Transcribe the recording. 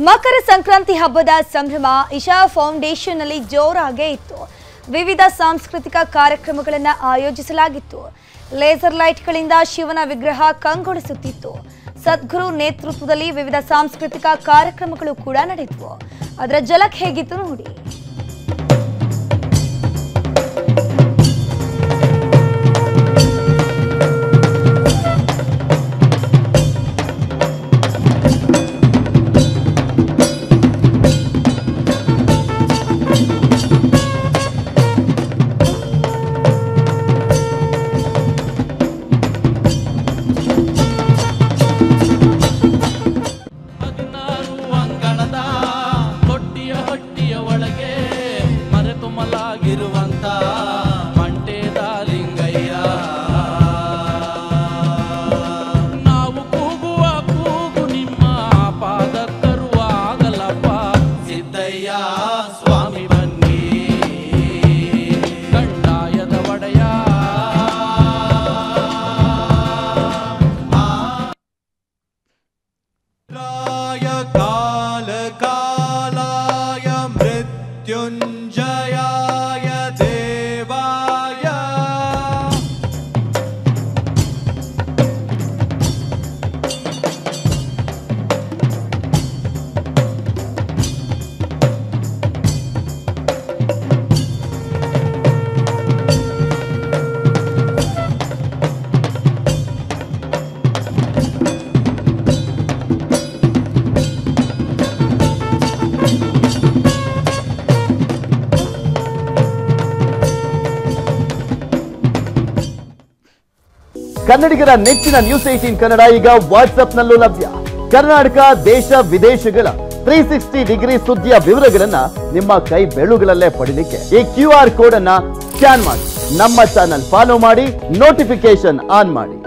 ಮಕರ ಸಂಕ್ರಾಂತಿ ಹಬ್ಬದ ಸಂಭ್ರಮ ಇಶಾ ಫೌಂಡೇಶನ್ ನಲ್ಲಿ ಜೋರಾಗೇ ಇತ್ತು. ವಿವಿಧ ಸಾಂಸ್ಕೃತಿಕ ಕಾರ್ಯಕ್ರಮಗಳನ್ನು ಆಯೋಜಿಸಲಾಗಿತ್ತು. ಲೇಸರ್ ಲೈಟ್ಗಳಿಂದ ಶಿವನ ವಿಗ್ರಹ ಕಂಗೊಳಿಸುತ್ತಿತ್ತು. ಸದ್ಗುರು ನೇತೃತ್ವದಲ್ಲಿ ವಿವಿಧ ಸಾಂಸ್ಕೃತಿಕ ಕಾರ್ಯಕ್ರಮಗಳು ಕೂಡ ನಡೆದವು. ಅದರ ಝಲಕ್ ಹೇಗಿತ್ತು ನೋಡಿ. ಕನ್ನಡಿಗರ ನೆಚ್ಚಿನ ನ್ಯೂಸ್ 18 ಕನ್ನಡ ಈಗ ವಾಟ್ಸ್ಆಪ್ ನಲ್ಲೂ ಲಭ್ಯ. ಕರ್ನಾಟಕ ದೇಶ ವಿದೇಶಗಳ 360 ಡಿಗ್ರಿ ಸುದ್ದಿಯ ವಿವರಗಳನ್ನ ನಿಮ್ಮ ಕೈ ಬೆರಳುಗಳಲ್ಲೇ ಪಡಿಲಿಕ್ಕೆ ಈ QR ಕೋಡ್ ಅನ್ನ ಸ್ಕ್ಯಾನ್ ಮಾಡಿ ನಮ್ಮ ಚಾನೆಲ್ ಫಾಲೋ ಮಾಡಿ, ನೋಟಿಫಿಕೇಶನ್ ಆನ್ ಮಾಡಿ.